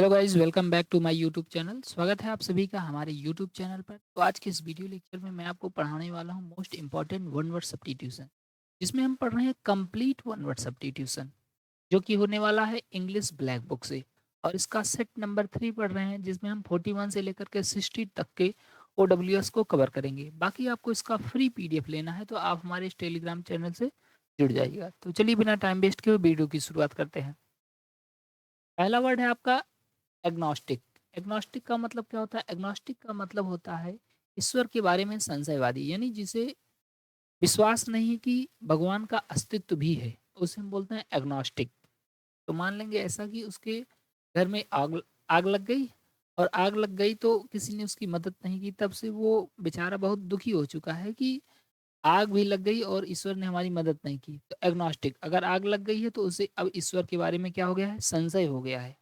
Hello guys, welcome back to my YouTube channel. स्वागत है आप सभी का हमारे यूट्यूब चैनल पर। तो आज के इस वीडियो लेक्चर में मैं आपको पढ़ाने वाला हूं most important one word substitution, जिसमें हम पढ़ रहे हैं कंप्लीट वन वर्ड सब्स्टिट्यूशन, जो कि होने वाला है इंग्लिश ब्लैक बुक से। और इसका सेट नंबर 3 पढ़ रहे हैं, जिसमें हम 41 से लेकर के 60 तक के OWS को कवर करेंगे। बाकी आपको इसका फ्री PDF लेना है तो आप हमारे इस टेलीग्राम चैनल से जुड़ जाइएगा। तो चलिए बिना टाइम वेस्ट किए वीडियो की शुरुआत करते हैं। पहला वर्ड है आपका एग्नोस्टिक। एग्नोस्टिक का मतलब क्या होता है? एग्नोस्टिक का मतलब होता है ईश्वर के बारे में संशयवादी, यानी जिसे विश्वास नहीं है कि भगवान का अस्तित्व भी है, उसे हम बोलते हैं एग्नोस्टिक। तो मान लेंगे ऐसा कि उसके घर में आग आग लग गई, और आग लग गई तो किसी ने उसकी मदद नहीं की, तब से वो बेचारा बहुत दुखी हो चुका है कि आग भी लग गई और ईश्वर ने हमारी मदद नहीं की। तो एग्नोस्टिक, अगर आग लग गई है तो उसे अब ईश्वर के बारे में क्या हो गया है? संशय हो गया है।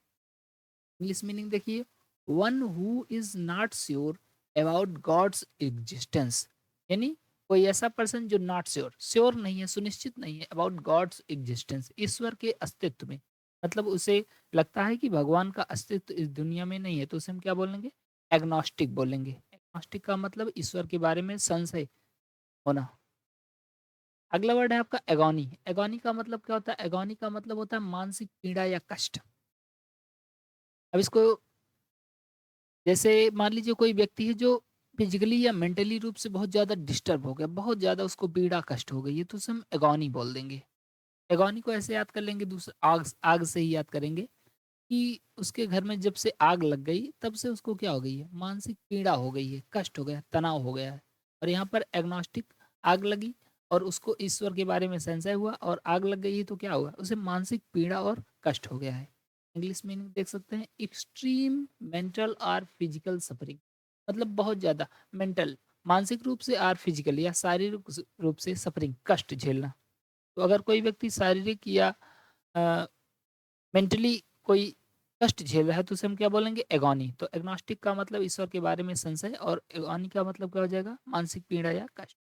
इंग्लिश मीनिंग देखिए, one who is not sure about God's existence, यानी कोई ऐसा पर्सन जो नॉट श्योर, श्योर नहीं है, सुनिश्चित नहीं है अबाउट गॉड्स एग्जिस्टेंस, ईश्वर के अस्तित्व में। मतलब उसे लगता है कि भगवान का अस्तित्व इस दुनिया में नहीं है, तो उसे हम क्या बोलेंगे? एग्नोस्टिक बोलेंगे। एग्नोस्टिक का मतलब ईश्वर के बारे में संशय होना। अगला वर्ड है आपका एगोनी। एगोनी का मतलब क्या होता है? एगोनी का मतलब होता है मानसिक पीड़ा या कष्ट। अब इसको, जैसे मान लीजिए कोई व्यक्ति है जो फिजिकली या मेंटली रूप से बहुत ज़्यादा डिस्टर्ब हो गया, बहुत ज़्यादा उसको पीड़ा कष्ट हो गई है, तो उसे हम एगोनी बोल देंगे। एगोनी को ऐसे याद कर लेंगे, दूसरा आग आग से ही याद करेंगे कि उसके घर में जब से आग लग गई तब से उसको क्या हो गई है? मानसिक पीड़ा हो गई है, कष्ट हो गया, तनाव हो गया है। और यहाँ पर एग्नोस्टिक, आग लगी और उसको ईश्वर के बारे में संशय हुआ, और आग लग गई है तो क्या हुआ? उसे मानसिक पीड़ा और कष्ट हो गया है। इंग्लिश मीनिंग देख सकते हैं, एक्सट्रीम मेंटल और फिजिकल सफरिंग। मतलब बहुत ज़्यादा मेंटल, मानसिक रूप से, और फिजिकल या शारीरिक रूप से सफरिंग, कष्ट झेलना। तो अगर कोई व्यक्ति शारीरिक या मेंटली कोई कष्ट झेल रहा है तो उसे हम क्या बोलेंगे? एगोनी। तो एग्नोस्टिक का मतलब ईश्वर के बारे में संशय, और एगोनी का मतलब क्या हो जाएगा? मानसिक पीड़ा या कष्ट।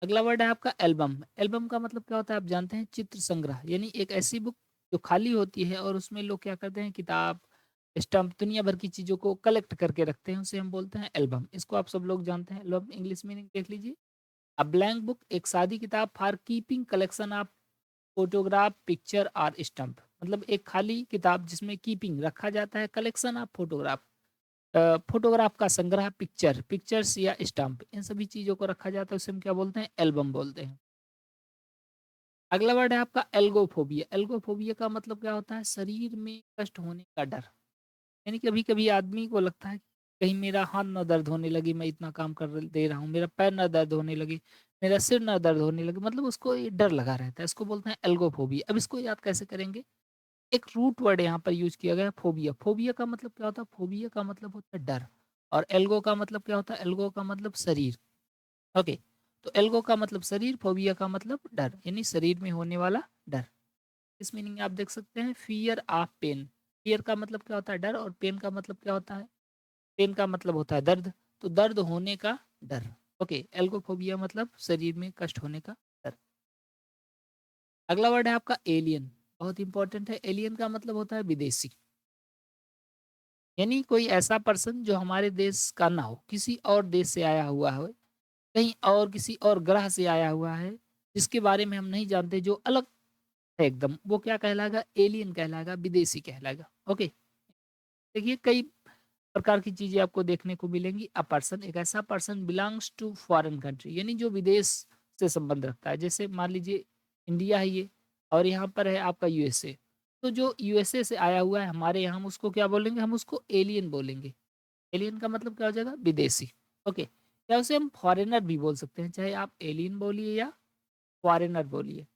अगला वर्ड है आपका एल्बम। एल्बम का मतलब क्या होता है? आप जानते हैं, चित्र संग्रह, यानी एक ऐसी बुक जो खाली होती है और उसमें लोग क्या करते हैं? किताब, स्टम्प, दुनिया भर की चीज़ों को कलेक्ट करके रखते हैं, उसे हम बोलते हैं एल्बम। इसको आप सब लोग जानते हैं एल्बम। इंग्लिश मीनिंग देख लीजिए, अ ब्लैंक बुक, एक सादी किताब, for keeping collection of photograph, picture और स्टम्प। मतलब एक खाली किताब जिसमें कीपिंग रखा जाता है, कलेक्शन ऑफ फोटोग्राफ, फोटोग्राफ का संग्रह, पिक्चर्स या स्टम्प, इन सभी चीज़ों को रखा जाता है, उसे हम क्या बोलते हैं? एल्बम बोलते हैं। अगला वर्ड है आपका एल्गोफोबिया। एल्गोफोबिया का मतलब क्या होता है? शरीर में कष्ट होने का डर। यानी कभी-कभी आदमी को लगता है कि कहीं मेरा हाथ ना दर्द होने लगे, मैं इतना काम दे रहा हूँ, मेरा पैर ना दर्द होने लगे, मेरा सिर ना दर्द होने लगे, मतलब उसको ये डर लगा रहता है, इसको बोलते हैं एल्गोफोबिया। अब इसको याद कैसे करेंगे? एक रूट वर्ड यहाँ पर यूज़ किया गया है, फोबिया। फोबिया का मतलब क्या होता है? फोबिया का मतलब होता है डर, और एल्गो का मतलब क्या होता है? एल्गो का मतलब शरीर। ओके, तो एल्गो का मतलब शरीर, फोबिया का मतलब डर, यानी शरीर में होने वाला डर। इस मीनिंग आप देख सकते हैं, फियर ऑफ पेन। फियर का मतलब क्या होता है? डर, और पेन का मतलब क्या होता है? पेन का मतलब होता है दर्द, तो दर्द होने का डर। ओके, एल्गोफोबिया मतलब शरीर में कष्ट होने का डर। अगला वर्ड है आपका एलियन। बहुत इंपॉर्टेंट है। एलियन का मतलब होता है विदेशी, यानी कोई ऐसा पर्सन जो हमारे देश का ना हो, किसी और देश से आया हुआ हो, कहीं और किसी और ग्रह से आया हुआ है, जिसके बारे में हम नहीं जानते, जो अलग है एकदम, वो क्या कहलाएगा? एलियन कहलाएगा, विदेशी कहलाएगा। ओके, देखिए कई प्रकार की चीज़ें आपको देखने को मिलेंगी। अ पर्सन, एक ऐसा person belongs to foreign country, यानी जो विदेश से संबंध रखता है। जैसे मान लीजिए इंडिया है ये, और यहाँ पर है आपका यूएसए। तो जो यूएसए से आया हुआ है हमारे यहाँ, हम उसको क्या बोलेंगे? हम उसको एलियन बोलेंगे। एलियन का मतलब क्या हो जाएगा? विदेशी। ओके, या उसे हम फॉरेनर भी बोल सकते हैं, चाहे आप एलियन बोलिए या फॉरेनर बोलिए।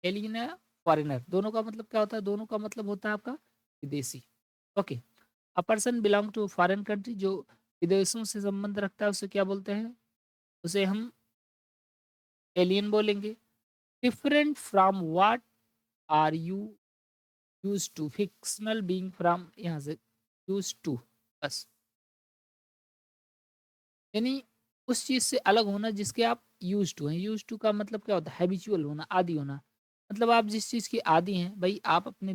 एलियन या फॉरेनर, दोनों का मतलब क्या होता है? दोनों का मतलब होता है आपका विदेशी। Okay, a person belong to foreign country, जो विदेशों से संबंध रखता है, उसे क्या बोलते हैं? उसे हम एलियन बोलेंगे। Different from what are you use to, fictional being from, यहाँ से यूज टू, बस, यानी उस चीज से अलग होना जिसके आप यूज टू हैं। यूज टू का मतलब क्या होता है? हैबिचुअल होना, आदी होना। मतलब आप जिस चीज़ के आदी हैं, भई आप अपने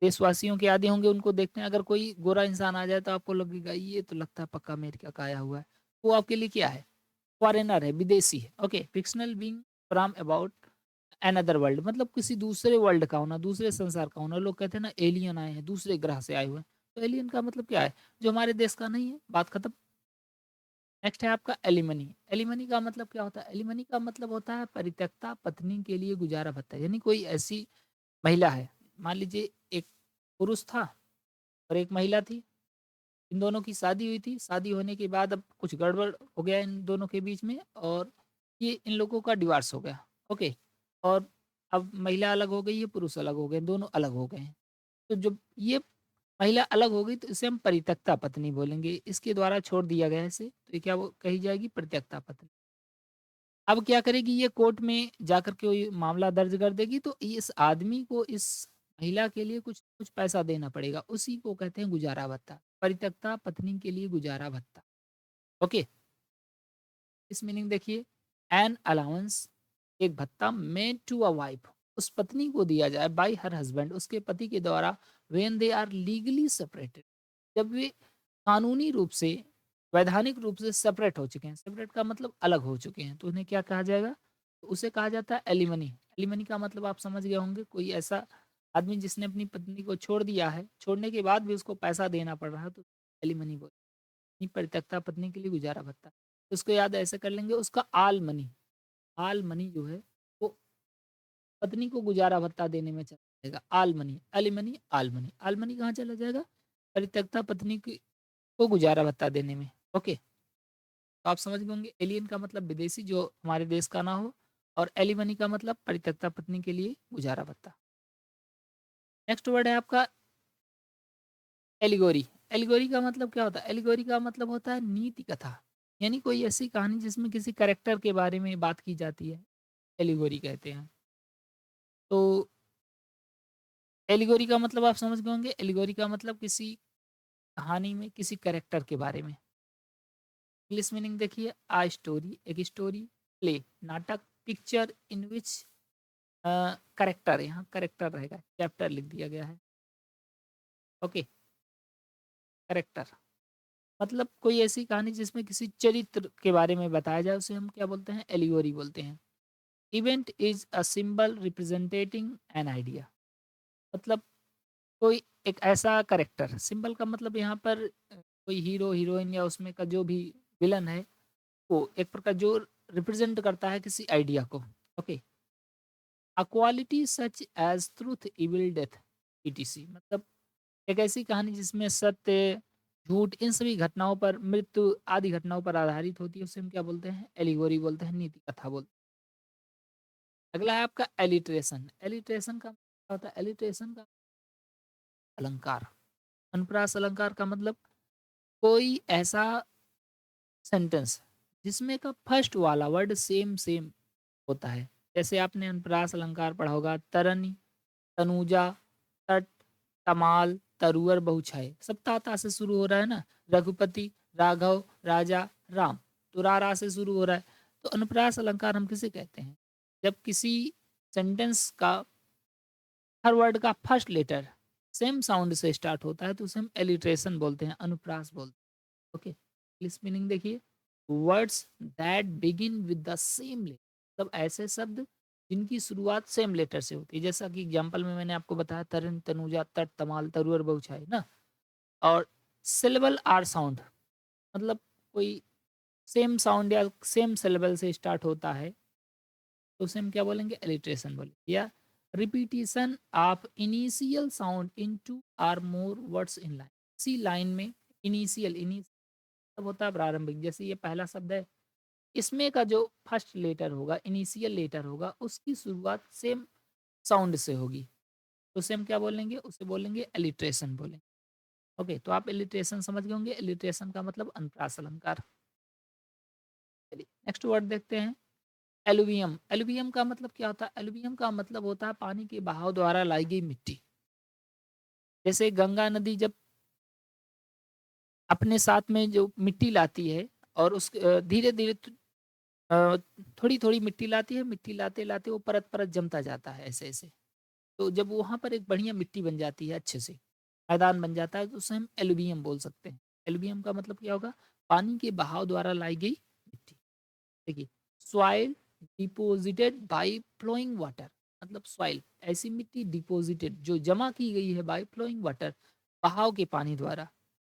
देशवासियों के आदी होंगे, उनको देखते हैं, अगर कोई गोरा इंसान आ जाए तो आपको लगेगा ये तो लगता है पक्का अमेरिका का आया हुआ है। वो आपके लिए क्या है? फॉरेनर है, विदेशी है। Okay, fictional being from about another world, मतलब किसी दूसरे वर्ल्ड का होना, दूसरे संसार का होना। लोग कहते हैं ना एलियन आए हैं, दूसरे ग्रह से आए हुए हैं। तो एलियन का मतलब क्या है? जो हमारे देश का नहीं है, बात खत्म। नेक्स्ट है आपका एलिमनी। एलिमनी का मतलब क्या होता है? एलिमनी का मतलब होता है परित्यक्ता पत्नी के लिए गुजारा भत्ता। यानी कोई ऐसी महिला है, मान लीजिए एक पुरुष था और एक महिला थी, इन दोनों की शादी हुई थी। शादी होने के बाद अब कुछ गड़बड़ हो गया इन दोनों के बीच में, और ये इन लोगों का डिवोर्स हो गया। ओके, और अब महिला अलग हो गई है, पुरुष अलग हो गए, दोनों अलग हो गए हैं। तो जब ये महिला अलग हो गई तो इसे हम परित्यक्ता पत्नी बोलेंगे। इसके द्वारा छोड़ दिया गया है इसे, तो ये क्या वो कही जाएगी? परित्यक्ता पत्नी। अब क्या करेगी ये? कोर्ट में जाकर के ये मामला दर्ज कर देगी, तो इस आदमी को इस महिला के लिए कुछ कुछ पैसा देना पड़ेगा। उसी को कहते हैं गुजारा भत्ता। परित्यक्ता पत्नी के लिए गुजारा भत्ता। ओके, इस मीनिंग देखिए, एन अलाउंस, एक भत्ता मेड टू अ वाइफ, उस पत्नी को दिया जाए बाय हर हस्बैंड, उसके पति के द्वारा, when they are legally separated, जब वे कानूनी रूप से, वैधानिक रूप से सेपरेट हो चुके हैं। सेपरेट का मतलब अलग हो चुके हैं, तो उन्हें क्या कहा जाएगा? तो उसे कहा जाता है एलिमनी। एलिमनी का मतलब आप समझ गए होंगे, कोई ऐसा आदमी जिसने अपनी पत्नी को छोड़ दिया है, छोड़ने के बाद भी उसको पैसा देना पड़ रहा है, तो एलिमनी बोल। अपनी परित्यक्ता पत्नी के लिए गुजारा भत्ता। तो उसको याद ऐसे कर लेंगे, उसका आल मनी। आल मनी जो है वो पत्नी को गुजारा भत्ता देने में चला जाएगा। आल मनी, एलिमनी, आल मनी। आल मनी कहाँ चला जाएगा? परित्यक्ता पत्नी की को गुजारा भत्ता देने में। ओके, तो आप समझ गए होंगे, एलियन का मतलब विदेशी जो हमारे देश का ना हो, और एलिमनी का मतलब परित्यक्ता पत्नी के लिए गुजारा भत्ता। नेक्स्ट वर्ड है आपका एलिगोरी। एलिगोरी का मतलब क्या होता है? एलिगोरी का मतलब होता है नीति कथा, यानी कोई ऐसी कहानी जिसमें किसी कैरेक्टर के बारे में बात की जाती है, एलिगोरी कहते हैं। तो एलिगोरी का मतलब आप समझ गए होंगे, एलिगोरी का मतलब किसी कहानी में किसी कैरेक्टर के बारे में। इंग्लिश मीनिंग देखिए, आ स्टोरी, एक स्टोरी, प्ले नाटक, पिक्चर इन विच करेक्टर, यहाँ करेक्टर रहेगा, चैप्टर लिख दिया गया है। ओके, करेक्टर मतलब कोई ऐसी कहानी जिसमें किसी चरित्र के बारे में बताया जाए, उसे हम क्या बोलते हैं? एलिगोरी बोलते हैं। Event is a symbol representing an idea, मतलब कोई एक ऐसा करेक्टर, सिंबल का मतलब यहाँ पर कोई हीरो हीरोइन या उसमें का जो भी विलन है, वो एक प्रकार जो रिप्रेजेंट करता है किसी आइडिया को। Okay, a quality such as truth, evil, death, ETC, मतलब एक ऐसी कहानी जिसमें सत्य, झूठ, इन सभी घटनाओं पर, मृत्यु आदि घटनाओं पर आधारित होती है, उसे हम क्या बोलते हैं? एलिगोरी बोलते हैं, नीति कथा बोलते हैं। अगला है आपका एलिट्रेशन। एलिट्रेशन का क्या होता है? एलिट्रेशन का अलंकार। अनुप्रास अलंकार का मतलब कोई ऐसा सेंटेंस जिसमें का फर्स्ट वाला वर्ड सेम सेम होता है। जैसे आपने अनुप्रास अलंकार पढ़ा होगा, तरनी, तनुजा, तट, तमाल, तरुअर, बहुछाए, सब ताता से शुरू हो रहा है ना। रघुपति, राघव, राजा, राम, तो रा से शुरू हो रहा है। तो अनुप्रास अलंकार हम किसे कहते हैं? जब किसी सेंटेंस का हर वर्ड का फर्स्ट लेटर सेम साउंड से स्टार्ट होता है, तो उसे हम एलिट्रेशन बोलते हैं, अनुप्रास बोलते हैं। ओके, इंग्लिश मीनिंग देखिए, words that begin with the same letter, मतलब ऐसे शब्द जिनकी शुरुआत सेम लेटर से होती है। जैसा कि एग्जांपल में मैंने आपको बताया, तरन, तनुजा, तट, तमाल, तरुअर, बहुछाई ना। और सिलेबल आर साउंड, मतलब कोई सेम साउंड या सेम सिलेबल से स्टार्ट होता है, तो उसे हम क्या बोलेंगे? एलिट्रेशन बोलेंगे। या repetition of initial sound in two or more words in line, इसी लाइन में इनिशियल, तब होता है प्रारंभिक। जैसे ये पहला शब्द है, इसमें का जो फर्स्ट लेटर होगा, इनिशियल लेटर होगा, उसकी शुरुआत सेम साउंड से होगी, तो उसे हम क्या बोलेंगे? उसे बोलेंगे एलिट्रेशन बोलेंगे। ओके, तो आप एलिट्रेशन समझ गए होंगे। एलिट्रेशन का मतलब अनुप्रास अलंकार। चलिए नेक्स्ट वर्ड देखते हैं, एलुवियम। एलुवियम का मतलब क्या होता है? एलुवियम का मतलब होता है पानी के बहाव द्वारा लाई गई मिट्टी। जैसे गंगा नदी जब अपने साथ में जो मिट्टी लाती है और उस धीरे धीरे अ, थोड़ी-थोड़ी मिट्टी लाती है, मिट्टी लाते-लाते वो परत-परत जमता जाता है ऐसे-ऐसे। तो जब वहाँ पर एक बढ़िया मिट्टी बन जाती है अच्छे से, मैदान बन जाता है तो उसे हम एलुवियम बोल सकते हैं। एलुवियम का मतलब क्या होगा? पानी के बहाव द्वारा लाई गई मिट्टी। देखिए, soil deposited by flowing water, मतलब सॉइल ऐसी मिट्टी डिपॉजिटेड जो जमा की गई है बाय फ्लोइंग वाटर, बहाव के पानी द्वारा।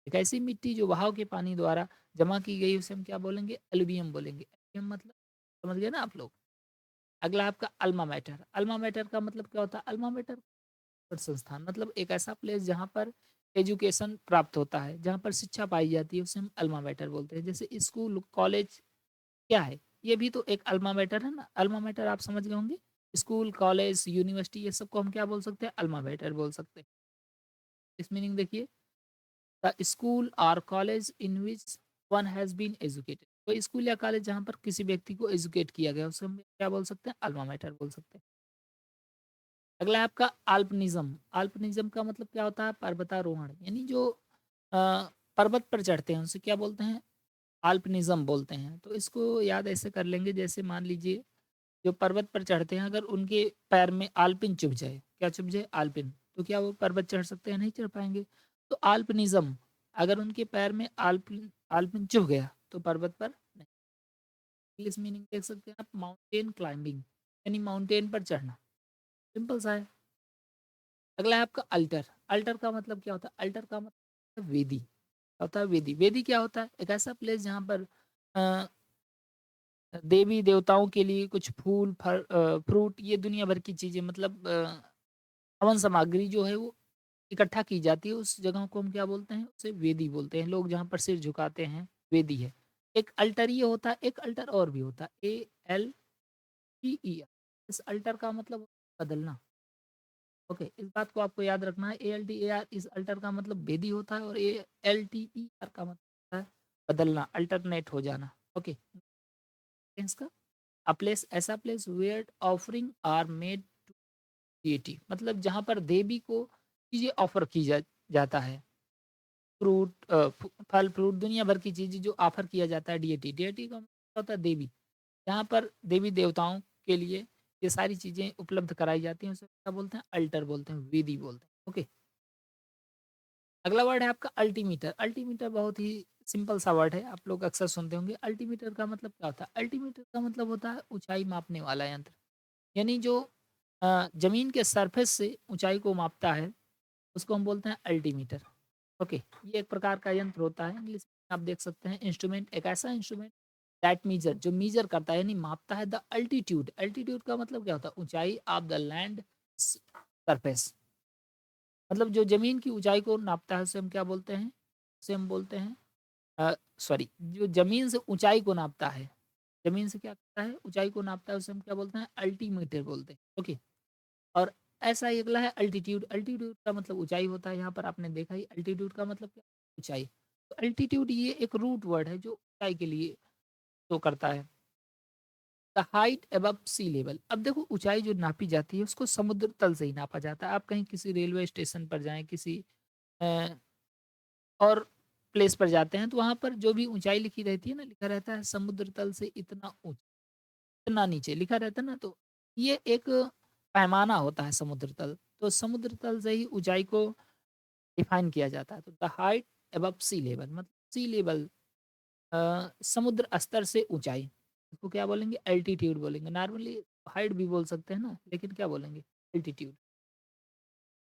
एक ऐसी मिट्टी जो बहाव के पानी द्वारा जमा की गई उसे हम क्या बोलेंगे? एलुवियम बोलेंगे। एलुवियम मतलब समझ गए ना आप लोग? अगला आपका अल्मा मैटर। अल्मा मैटर का मतलब क्या होता है? अल्मा मैटर संस्थान मतलब एक ऐसा प्लेस जहाँ पर एजुकेशन प्राप्त होता है, जहाँ पर शिक्षा पाई जाती है, उसे हम अल्मा मैटर बोलते हैं। जैसे स्कूल, कॉलेज क्या है? ये भी तो एक अल्मा मैटर है ना? अल्मा मैटर आप समझ गए होंगे। स्कूल, कॉलेज, यूनिवर्सिटी ये सबको हम क्या बोल सकते हैं? अल्मा मैटर बोल सकते हैं। इस मीनिंग देखिए, द स्कूल और college in which one has been educated. कोई स्कूल या कॉलेज जहाँ पर किसी व्यक्ति को एजुकेट किया गया, उसे हम क्या बोल सकते हैं? अल्मा मैटर बोल सकते हैं। अगला है आपका अल्पिनिज़्म। अल्पिनिज़्म का मतलब क्या होता है? पर्वतारोहण, यानी जो अ, पर्वत पर चढ़ते हैं, उसे क्या बोलते हैं? अल्पिनिज़्म बोलते हैं। तो इसको याद ऐसे कर लेंगे, जैसे मान लीजिए जो पर्वत पर चढ़ते हैं, अगर उनके पैर में आल्पिन चुभ जाए, क्या चुभ जाए? आल्पिन, तो क्या वो पर्वत चढ़ सकते हैं? नहीं चढ़ पाएँगे। तो अल्पिनिज़्म, अगर उनके पैर में आल्पिन आल्पिन चुभ गया, तो पर्वत पर नहीं। इंग्लिश मीनिंग देख सकते हैं आप, माउंटेन क्लाइंबिंग, यानी माउंटेन पर चढ़ना, सिंपल सा है। अगला है आपका अल्टर। अल्टर का मतलब क्या होता है? अल्टर का मतलब वेदी। क्या होता है? वेदी। वेदी क्या होता है? एक ऐसा प्लेस जहाँ पर अ, देवी देवताओं के लिए कुछ फूल, फल, फ्रूट, ये दुनिया भर की चीज़ें, मतलब हवन सामग्री जो है वो इकट्ठा की जाती है, उस जगह को हम क्या बोलते हैं? उसे वेदी बोलते हैं। लोग जहाँ पर सिर झुकाते हैं, वेदी है। एक अल्टर ये होता है, एक अल्टर और भी होता है, ALTER। इस अल्टर का मतलब बदलना। ओके, इस बात को आपको याद रखना है। ALTER, इस अल्टर का मतलब वेदी होता है, और ALTER का मतलब होता है बदलना, अल्टरनेट हो जाना। ओके, इसका अ प्लेस, ऐसा place where offering are made to deity, मतलब जहाँ पर देवी को चीज़ें ऑफर की जाता है। फ्रूट, फल फ्रूट, दुनिया भर की चीज़ें जो ऑफर किया जाता है डीटी। डीटी का मतलब होता है देवी। जहाँ पर देवी देवताओं के लिए ये सारी चीज़ें उपलब्ध कराई जाती हैं, उसे क्या बोलते हैं? अल्टर बोलते हैं, वेदी बोलते हैं। ओके, अगला वर्ड है आपका अल्टीमीटर। अल्टीमीटर बहुत ही सिंपल सा वर्ड है, आप लोग अक्सर सुनते होंगे। अल्टीमीटर का मतलब क्या होता है? अल्टीमीटर का मतलब होता है ऊंचाई मापने वाला यंत्र, यानी जो जमीन के सरफेस से ऊंचाई को मापता है, उसको हम बोलते हैं अल्टीमीटर। ओके, ये एक प्रकार का यंत्र होता है। इंग्लिश में आप देख सकते हैं इंस्ट्रूमेंट, एक ऐसा इंस्ट्रूमेंट दैट मीजर, जो मीजर करता है यानी मापता है द अल्टीट्यूड। अल्टीट्यूड का मतलब क्या होता है? ऊंचाई ऑफ द लैंड सरफेस, मतलब जो ज़मीन की ऊँचाई को नापता है, उसे हम क्या बोलते हैं? उसे हम बोलते हैं सॉरी, जो ज़मीन से ऊँचाई को नापता है, ज़मीन से क्या करता है? ऊँचाई को नापता है, उसे हम क्या बोलते हैं? अल्टीमीटर बोलते हैं। ओके, और ऐसा ही अगला है अल्टीट्यूड। अल्टीट्यूड का मतलब ऊँचाई होता है, यहाँ पर आपने देखा ही, अल्टीट्यूड का मतलब क्या? ऊँचाई। तो अल्टीट्यूड ये एक रूट वर्ड है जो ऊँचाई के लिए शो करता है। The height above sea level, अब देखो ऊँचाई जो नापी जाती है उसको समुद्र तल से ही नापा जाता है। आप कहीं किसी रेलवे स्टेशन पर जाएँ, किसी अ और प्लेस पर जाते हैं, तो वहाँ पर जो भी ऊँचाई लिखी रहती है ना, लिखा रहता है समुद्र तल से इतना इतना नीचे लिखा रहता है ना, तो ये एक पैमाना होता है समुद्र तल। तो समुद्र तल से ही ऊँचाई को डिफाइन किया जाता है। तो the height above sea level, मतलब सी लेवल, समुद्र स्तर से ऊँचाई, इसको क्या बोलेंगे? एल्टीट्यूड बोलेंगे। नॉर्मली हाइट भी बोल सकते हैं ना, लेकिन क्या बोलेंगे? एल्टीट्यूड।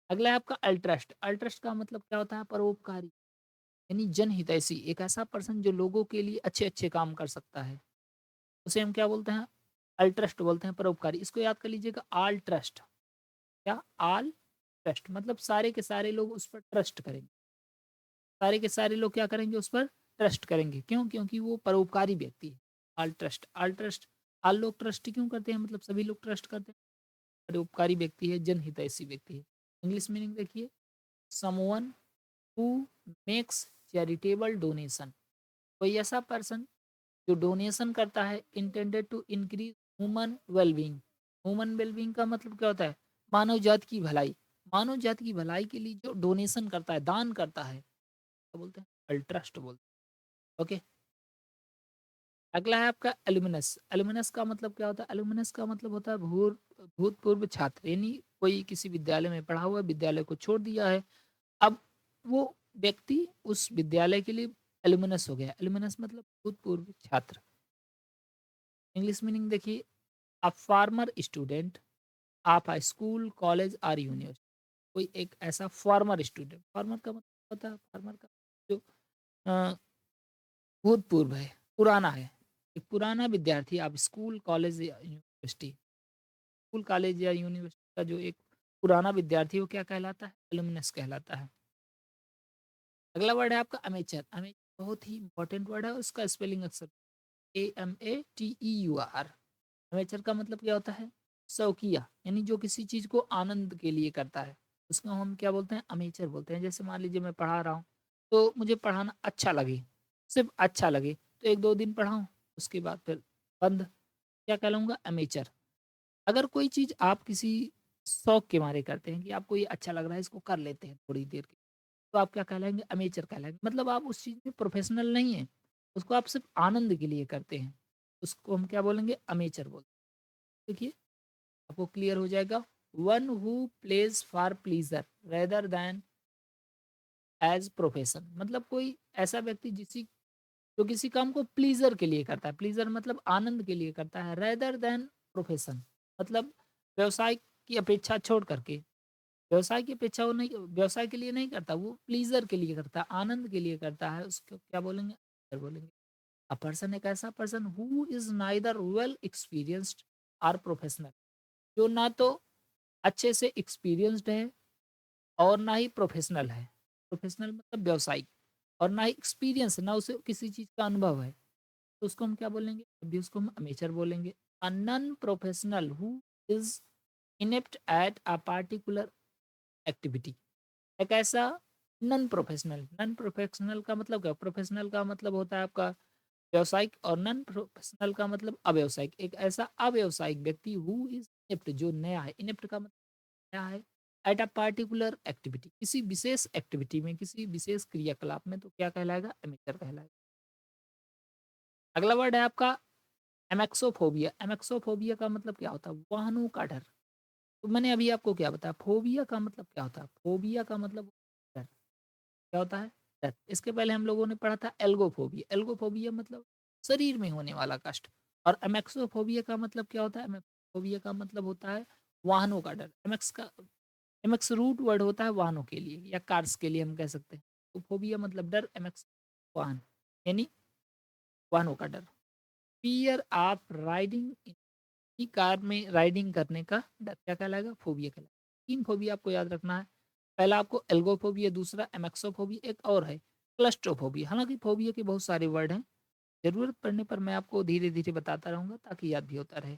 अगला है आपका अल्ट्रस्ट। अल्ट्रस्ट का मतलब क्या होता है? परोपकारी, यानी जनहितैषी, एक ऐसा पर्सन जो लोगों के लिए अच्छे-अच्छे काम कर सकता है, उसे हम क्या बोलते हैं? अल्ट्रस्ट बोलते हैं, परोपकारी। इसको याद कर लीजिएगा, ऑल ट्रस्ट। क्या? ऑल ट्रस्ट मतलब सारे के सारे लोग उस पर ट्रस्ट करेंगे। सारे के सारे लोग क्या करेंगे? उस पर ट्रस्ट करेंगे। क्यों? क्योंकि वो परोपकारी व्यक्ति है। ऑल ट्रस्ट, ऑल लोग ट्रस्ट क्यों करते हैं? मतलब सभी लोग ट्रस्ट करते हैं। परोपकारी व्यक्ति है, जनहितैषी व्यक्ति है। इंग्लिश मीनिंग देखिए, someone who makes charitable donation, कोई ऐसा पर्सन जो डोनेशन करता है intended to increase human wellbeing. Human wellbeing का मतलब क्या होता है? मानव जाति की भलाई। मानव जाति की भलाई के लिए जो डोनेशन करता है, दान करता है, क्या बोलते हैं? अल्ट्रस्ट बोलते हैं। ओके, अगला है आपका एलुमिनस। एलुमिनस का मतलब क्या होता है? एलुमिनस का मतलब होता है भूतपूर्व छात्र, यानी कोई किसी विद्यालय में पढ़ा हुआ है, विद्यालय को छोड़ दिया है। अब वो व्यक्ति उस विद्यालय के लिए एलुमिनस हो गया। एलुमिनस मतलब भूतपूर्व छात्र। इंग्लिश मीनिंग देखिए, a former student of a school, college और यूनिवर्सिटी। कोई एक ऐसा फॉर्मर स्टूडेंट, फॉर्मर का मतलब होता है, फॉर्मर का जो अ, भूतपूर्व है, पुराना है। एक पुराना विद्यार्थी आप स्कूल, कॉलेज या यूनिवर्सिटी, स्कूल, कॉलेज या यूनिवर्सिटी का जो एक पुराना विद्यार्थी, वो क्या कहलाता है? एलुमनस कहलाता है। अगला वर्ड है आपका अमेचर। अमेचर बहुत ही इंपॉर्टेंट वर्ड है, उसका स्पेलिंग अक्सर AMATEUR। अमेचर का मतलब क्या होता है? शौकिया, यानी जो किसी चीज को आनंद के लिए करता है, उसको हम क्या बोलते हैं? अमेचर बोलते हैं। जैसे मान लीजिए मैं पढ़ा रहा हूँ, तो मुझे पढ़ाना अच्छा लगे, सिर्फ अच्छा लगे, तो 1-2 दिन पढ़ाऊँ, उसके बाद फिर बंद, क्या कहलाऊँगा? अमेचर। अगर कोई चीज़ आप किसी शौक के मारे करते हैं कि आपको ये अच्छा लग रहा है, इसको कर लेते हैं थोड़ी देर के, तो आप क्या कहलाएँगे? अमेचर कहलाएँगे। मतलब आप उस चीज़ में प्रोफेशनल नहीं हैं, उसको आप सिर्फ आनंद के लिए करते हैं, उसको हम क्या बोलेंगे? अमेचर बोलते हैं। देखिए, आपको क्लियर हो जाएगा। One who plays for pleasure rather than as profession. मतलब कोई ऐसा व्यक्ति जो किसी काम को प्लीज़र के लिए करता है, प्लीज़र मतलब आनंद के लिए करता है, रेदर दैन प्रोफेशन, मतलब व्यवसाय की अपेक्षा छोड़ करके, व्यवसाय की अपेक्षा वो नहीं, व्यवसाय के लिए नहीं करता, वो प्लीज़र के लिए करता है, आनंद के लिए करता है, उसको क्या बोलेंगे? प्लीज़र बोलेंगे। अ पर्सन एक ऐसा person who is neither well experienced और प्रोफेशनल, जो ना तो अच्छे से एक्सपीरियंस्ड है और ना ही प्रोफेशनल है। प्रोफेशनल मतलब व्यावसायिक, और ना ही एक्सपीरियंस, ना उसे किसी चीज़ का अनुभव है। तो उसको हम क्या बोलेंगे? अभी उसको हम अमेचर बोलेंगे। A non professional who is inept at a particular activity. एक ऐसा नॉन प्रोफेशनल का मतलब क्या? प्रोफेशनल का मतलब होता है आपका व्यावसायिक, और नॉन प्रोफेशनल का मतलब अव्यावसायिक। एक ऐसा अव्यावसायिक व्यक्ति हु इज़ इनेप्ट, जो नया है, इनेप्ट का मतलब नया है, एट अ पार्टिकुलर एक्टिविटी, किसी विशेष एक्टिविटी में, किसी विशेष क्रियाकलाप में, तो क्या कहलाएगा? अमेचर कहलाएगा। अगला वर्ड है आपका एमेक्सोफोबिया। एमेक्सोफोबिया का मतलब क्या होता है? वाहनों का डर। तो मैंने अभी आपको क्या बताया, फोबिया का मतलब क्या होता है? फोबिया का मतलब डर। क्या होता है? डर। इसके पहले हम लोगों ने पढ़ा था एल्गोफोबिया। एल्गोफोबिया मतलब शरीर में होने वाला कष्ट। और एमेक्सोफोबिया का मतलब क्या होता है? एमेक्सोफोबिया का मतलब होता है वाहनों का डर। एमेक्स रूट वर्ड होता है वाहनों के लिए या कार्स के लिए हम कह सकते हैं। तो फोबिया मतलब डर, एमेक्स वाहन, यानी वाहनों का डर। फियर ऑफ राइडिंग, की कार में राइडिंग करने का डर, क्या कहलाएगा? फोबिया कहलाएगा। 3 फोबिया आपको याद रखना है। पहला आपको एल्गोफोबिया, दूसरा एमेक्सोफोबिया, एक और है क्लस्ट्रोफोबिया। हालाँकि फोबिया के बहुत सारे वर्ड हैं, ज़रूरत पड़ने पर मैं आपको धीरे-धीरे बताता रहूँगा ताकि याद भी होता रहे।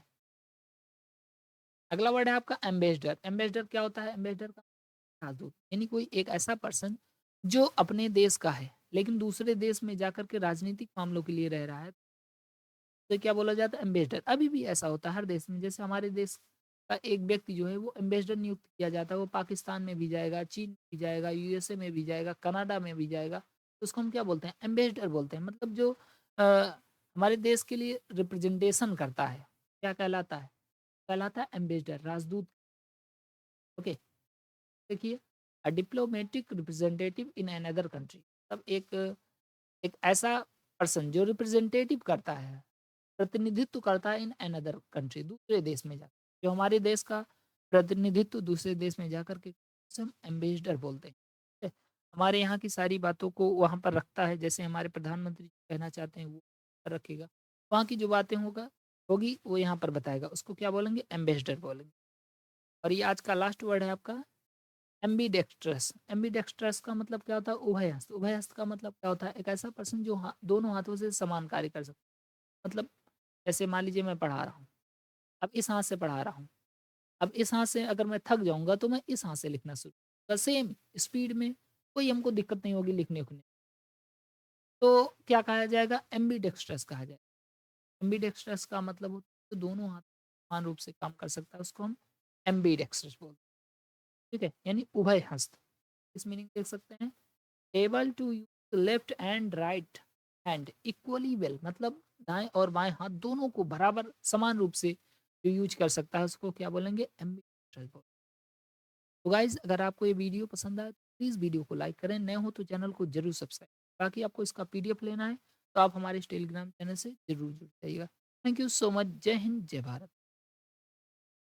अगला वर्ड है आपका एम्बेसडर। एम्बेसडर क्या होता है? एम्बेसडर का राजदूत, यानी कोई एक ऐसा पर्सन जो अपने देश का है, लेकिन दूसरे देश में जाकर के राजनीतिक मामलों के लिए रह रहा है, तो क्या बोला जाता है? एम्बेसडर। अभी भी ऐसा होता है हर देश में। जैसे हमारे देश का एक व्यक्ति जो है वो एम्बेसडर नियुक्त किया जाता है, वो पाकिस्तान में भी जाएगा, चीन में भी जाएगा, यूएसए में भी जाएगा, कनाडा में भी जाएगा, तो उसको हम क्या बोलते हैं? एम्बेसडर बोलते हैं। मतलब जो अ, हमारे देश के लिए रिप्रेजेंटेशन करता है, क्या कहलाता है? कहलाता है एम्बेसडर, राजदूत। ओके, देखिए, अ diplomatic representative in another country, मतलब एक ऐसा पर्सन जो रिप्रेजेंटेटिव करता है, प्रतिनिधित्व करता है इन अनदर कंट्री, दूसरे देश में जाकर, जो हमारे देश का प्रतिनिधित्व दूसरे देश में जाकर के, उसे हम एम्बेसडर बोलते हैं। ठीक है? हमारे यहाँ की सारी बातों को वहाँ पर रखता है, जैसे हमारे प्रधानमंत्री कहना चाहते हैं वो रखेगा, वहाँ की जो बातें होगी वो यहाँ पर बताएगा, उसको क्या बोलेंगे? एम्बेसडर बोलेंगे। और ये आज का लास्ट वर्ड है आपका एम्बीडेक्स्ट्रस। एम्बीडेक्स्ट्रस का मतलब क्या होता है? उभयहस्त। उभयहस्त का मतलब क्या होता है? एक ऐसा पर्सन जो दोनों हाथों से समान कार्य कर सकता है। मतलब जैसे मान लीजिए मैं पढ़ा रहा हूँ, अब इस हाथ से पढ़ा रहा हूँ, अब इस हाथ से अगर मैं थक जाऊँगा तो मैं इस हाथ से लिखना शुरू करूँगा, सेम स्पीड में, कोई हमको दिक्कत नहीं होगी लिखने-उखने। तो क्या कहा जाएगा? एम्बीडेक्स्ट्रस कहा जाएगा। एम्बीडेक्स्ट्रस का मतलब होता है जो दोनों हाथ समान रूप से काम कर सकता है, उसको हम एम्बीडेक्स्ट्रस बोलते हैं। ठीक है? यानी उभयहस्त। इस मीनिंग देख सकते हैं, able to use left and right hand equally well, मतलब दाएँ और बाएँ हाथ दोनों को बराबर समान रूप से जो यूज़ कर सकता है उसको क्या बोलेंगे? एम्बीडेक्स्ट्रस बोल। तो गाइज़ अगर आपको ये वीडियो पसंद आए तो प्लीज़ वीडियो को लाइक करें, नए हो तो चैनल को ज़रूर सब्सक्राइब। बाकी आपको इसका पीडीएफ लेना है तो आप हमारे इस टेलीग्राम चैनल से ज़रूर जुड़ जाइएगा। Thank you so much. जय हिंद, जय भारत।